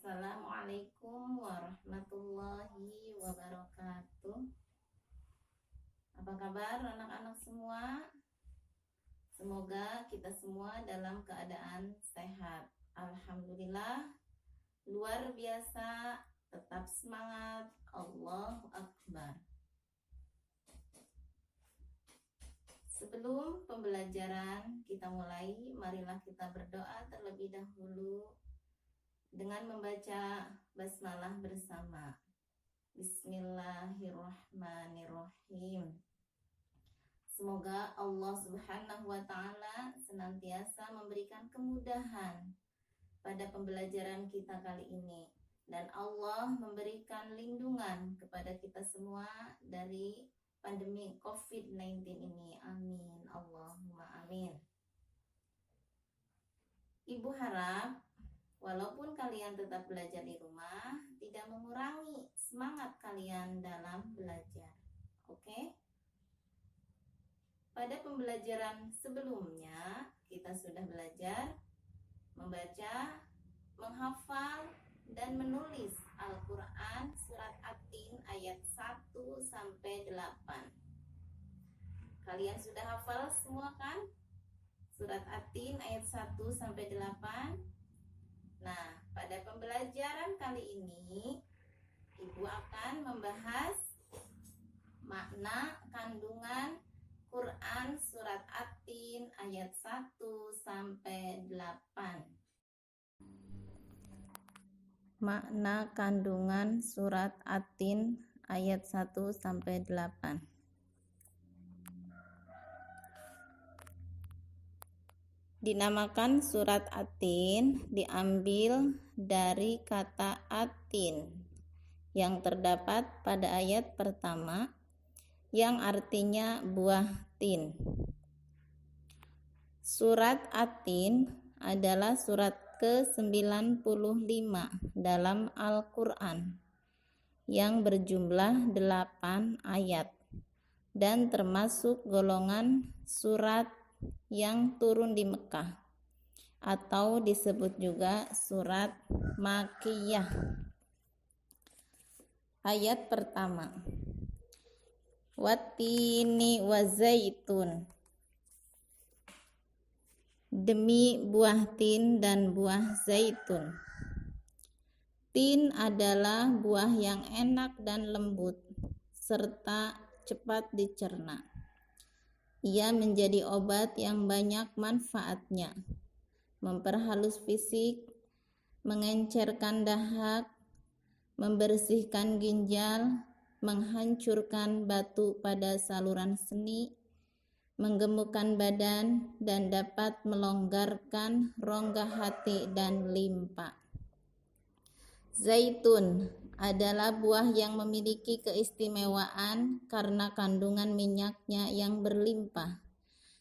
Assalamualaikum warahmatullahi wabarakatuh. Apa kabar anak-anak semua? Semoga kita semua dalam keadaan sehat. Alhamdulillah, luar biasa, tetap semangat. Allahu Akbar. Sebelum pembelajaran kita mulai, marilah kita berdoa terlebih dahulu dengan membaca basmalah bersama. Bismillahirrahmanirrahim. Semoga Allah Subhanahu wa Ta'ala senantiasa memberikan kemudahan pada pembelajaran kita kali ini, dan Allah memberikan lindungan kepada kita semua dari pandemi COVID-19 ini. Amin. Allahumma amin. Ibu harap walaupun kalian tetap belajar di rumah, tidak mengurangi semangat kalian dalam belajar. Oke? Pada pembelajaran sebelumnya, kita sudah belajar membaca, menghafal, dan menulis Al-Quran Surat At-Tin ayat 1 sampai 8. Kalian sudah hafal semua kan? Surat At-Tin ayat 1 sampai 8. Nah, pada pembelajaran kali ini, Ibu akan membahas makna kandungan Quran Surat At-Tin ayat 1 sampai 8. Makna kandungan Surat At-Tin ayat 1 sampai 8. Dinamakan surat At-Tin diambil dari kata At-Tin yang terdapat pada ayat pertama yang artinya buah tin. Surat At-Tin adalah surat ke-95 dalam Al-Quran yang berjumlah 8 ayat dan termasuk golongan surat yang turun di Mekah atau disebut juga surat Makkiyah. Ayat pertama, Wattini wa zaitun, demi buah tin dan buah zaitun. Tin adalah buah yang enak dan lembut serta cepat dicerna. Ia menjadi obat yang banyak manfaatnya, memperhalus fisik, mengencerkan dahak, membersihkan ginjal, menghancurkan batu pada saluran seni, menggemukkan badan, dan dapat melonggarkan rongga hati dan limpa. Zaitun adalah buah yang memiliki keistimewaan karena kandungan minyaknya yang berlimpah,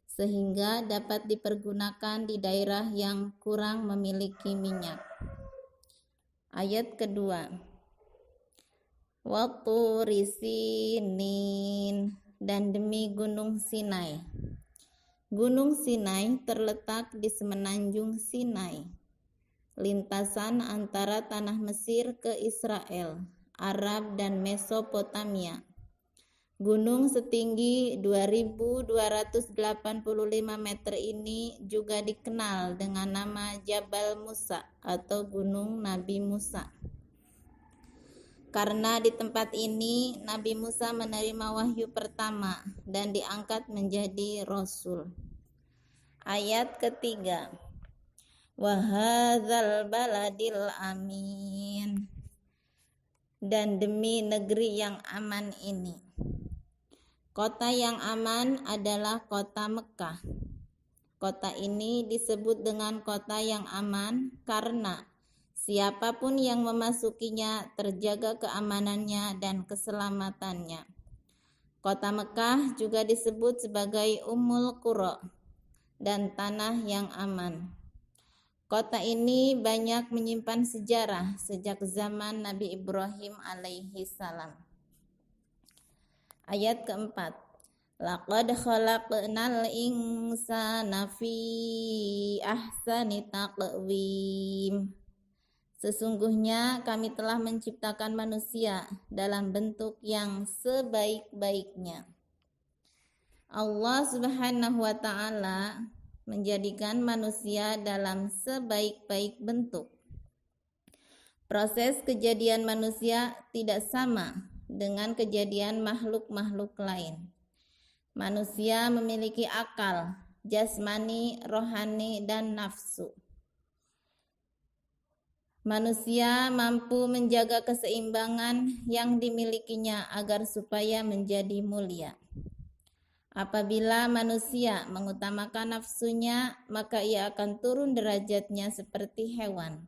sehingga dapat dipergunakan di daerah yang kurang memiliki minyak. Ayat kedua, Watturi Sinin, dan demi gunung Sinai. Gunung Sinai terletak di semenanjung Sinai, lintasan antara tanah Mesir ke Israel, Arab, dan Mesopotamia. Gunung setinggi 2285 meter ini juga dikenal dengan nama Jabal Musa atau Gunung Nabi Musa. Karena di tempat ini Nabi Musa menerima wahyu pertama dan diangkat menjadi Rasul. Ayat ketiga, Wahadzal baladil amin, dan demi negeri yang aman ini. Kota yang aman adalah kota Mekah. Kota ini disebut dengan kota yang aman karena siapapun yang memasukinya terjaga keamanannya dan keselamatannya. Kota Mekah juga disebut sebagai Ummul Qura dan tanah yang aman. Kota ini banyak menyimpan sejarah sejak zaman Nabi Ibrahim alaihi salam. Ayat keempat, Laqad khalaqnal insana fi ahsani taqwim. Sesungguhnya kami telah menciptakan manusia dalam bentuk yang sebaik-baiknya. Allah Subhanahu wa Ta'ala menjadikan manusia dalam sebaik-baik bentuk. Proses kejadian manusia tidak sama dengan kejadian makhluk-makhluk lain. Manusia memiliki akal, jasmani, rohani, dan nafsu. Manusia mampu menjaga keseimbangan yang dimilikinya agar supaya menjadi mulia. Apabila manusia mengutamakan nafsunya, maka ia akan turun derajatnya seperti hewan.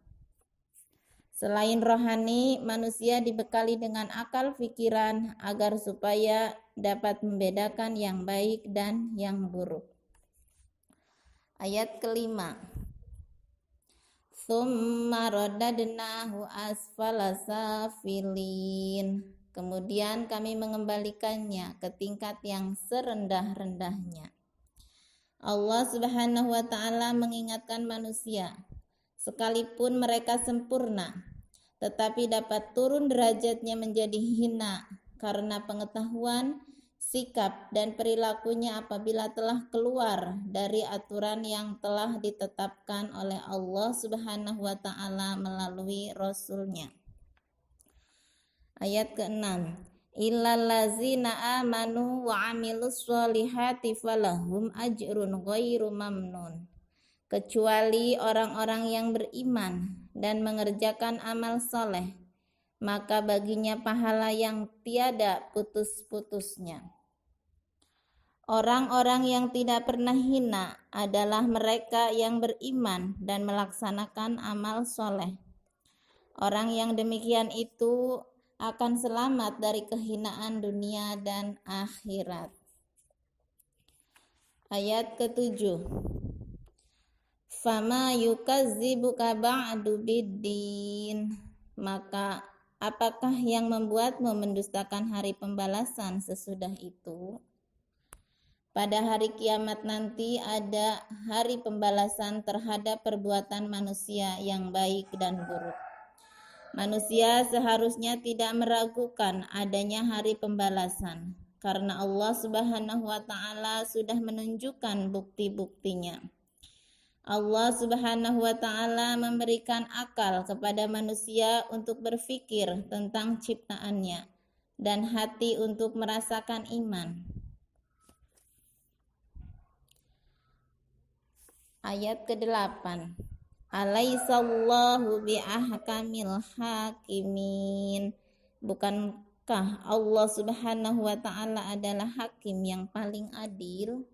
Selain rohani, manusia dibekali dengan akal pikiran agar supaya dapat membedakan yang baik dan yang buruk. Ayat kelima. Tsumma radadnahu asfala safilin. Kemudian kami mengembalikannya ke tingkat yang serendah-rendahnya. Allah Subhanahu wa Ta'ala mengingatkan manusia, sekalipun mereka sempurna, tetapi dapat turun derajatnya menjadi hina karena pengetahuan, sikap, dan perilakunya apabila telah keluar dari aturan yang telah ditetapkan oleh Allah Subhanahu wa Ta'ala melalui Rasul-Nya. Ayat ke-6. Illal ladzina amanu wa amilus sholihati falahum ajrun ghairu mamnun. Kecuali orang-orang yang beriman dan mengerjakan amal soleh, maka baginya pahala yang tiada putus-putusnya. Orang-orang yang tidak pernah hina adalah mereka yang beriman dan melaksanakan amal soleh. Orang yang demikian itu akan selamat dari kehinaan dunia dan akhirat. Ayat ke-7. Fama yukazzibuka ba'du biddin. Maka apakah yang membuatmu mendustakan hari pembalasan sesudah itu? Pada hari kiamat nanti ada hari pembalasan terhadap perbuatan manusia yang baik dan buruk. Manusia seharusnya tidak meragukan adanya hari pembalasan, karena Allah Subhanahu wa Ta'ala sudah menunjukkan bukti-buktinya. Allah Subhanahu wa Ta'ala memberikan akal kepada manusia untuk berpikir tentang ciptaannya dan hati untuk merasakan iman. Ayat ke-8. Alaisallahu biahkamil hakimin. Bukankah Allah Subhanahu wa Ta'ala adalah hakim yang paling adil?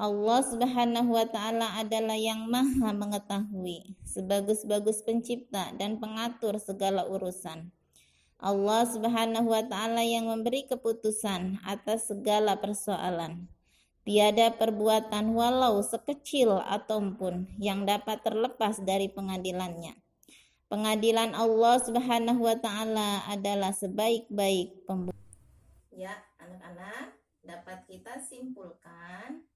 Allah Subhanahu wa Ta'ala adalah yang maha mengetahui, sebagus-bagus pencipta dan pengatur segala urusan. Allah Subhanahu wa Ta'ala yang memberi keputusan atas segala persoalan. Tiada perbuatan walau sekecil ataupun yang dapat terlepas dari pengadilannya. Pengadilan Allah Subhanahu wa Ta'ala adalah sebaik-baik pembuktian. Ya, anak-anak, dapat kita simpulkan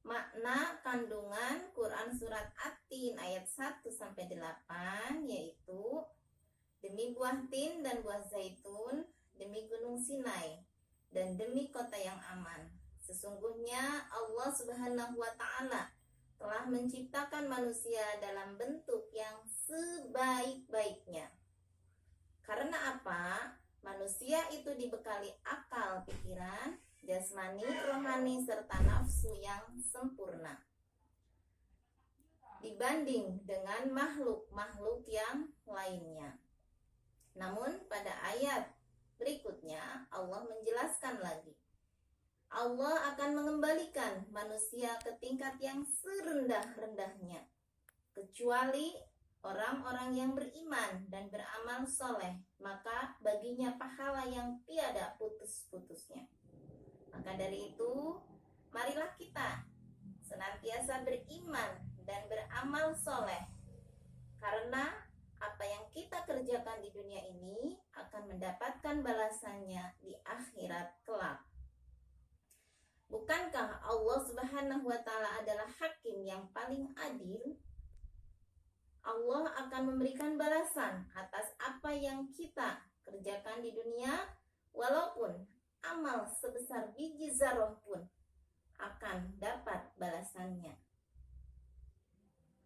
makna kandungan Quran surat At-Tin ayat 1-8, yaitu demi buah tin dan buah zaitun, demi gunung Sinai, dan demi kota yang aman. Sesungguhnya Allah Subhanahu wa Ta'ala telah menciptakan manusia dalam bentuk yang sebaik-baiknya. Karena apa? Manusia itu dibekali akal, pikiran, jasmani, rohani, serta nafsu yang sempurna dibanding dengan makhluk-makhluk yang lainnya. Namun pada ayat berikutnya Allah menjelaskan lagi, Allah akan mengembalikan manusia ke tingkat yang serendah-rendahnya, kecuali orang-orang yang beriman dan beramal soleh, maka baginya pahala yang tiada putus-putusnya. Maka dari itu, marilah kita senantiasa beriman dan beramal soleh, karena apa yang kita kerjakan di dunia ini akan mendapatkan balasannya di akhirat kelak. Bukankah Allah Subhanahu wa Ta'ala adalah hakim yang paling adil? Allah Allah akan memberikan balasan atas apa yang kita kerjakan di dunia, walaupun amal sebesar biji zarah pun akan dapat balasannya.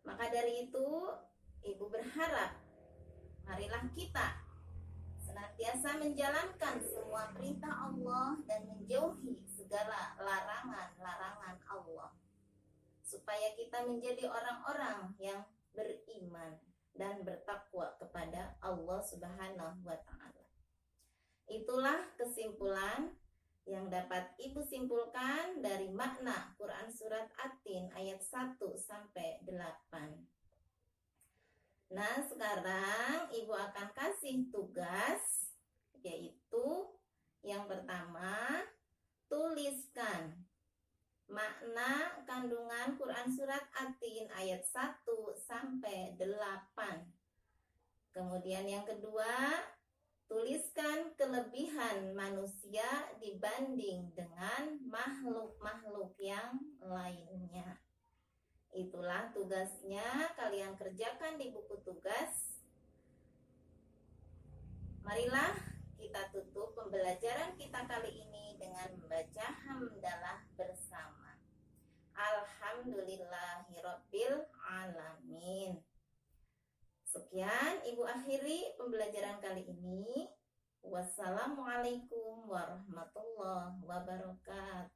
Maka dari itu, Ibu berharap marilah kita senantiasa menjalankan semua perintah Allah dan menjauhi segala larangan-larangan Allah, supaya kita menjadi orang-orang yang beriman dan bertakwa kepada Allah Subhanahu wa Ta'ala. Itulah kesimpulan yang dapat Ibu simpulkan dari makna Quran Surat At-Tin ayat 1 sampai 8. Nah, sekarang Ibu akan kasih tugas, yaitu yang pertama, tuliskan makna kandungan Quran Surat At-Tin ayat 1 sampai 8. Kemudian yang kedua, tuliskan kelebihan manusia dibanding dengan makhluk-makhluk yang lainnya. Itulah tugasnya, kalian kerjakan di buku tugas. Marilah kita tutup pembelajaran kita kali ini dengan membaca hamdalah bersama. Alhamdulillahirabbil alamin. Sekian Ibu akhiri pembelajaran kali ini. Wassalamualaikum warahmatullahi wabarakatuh.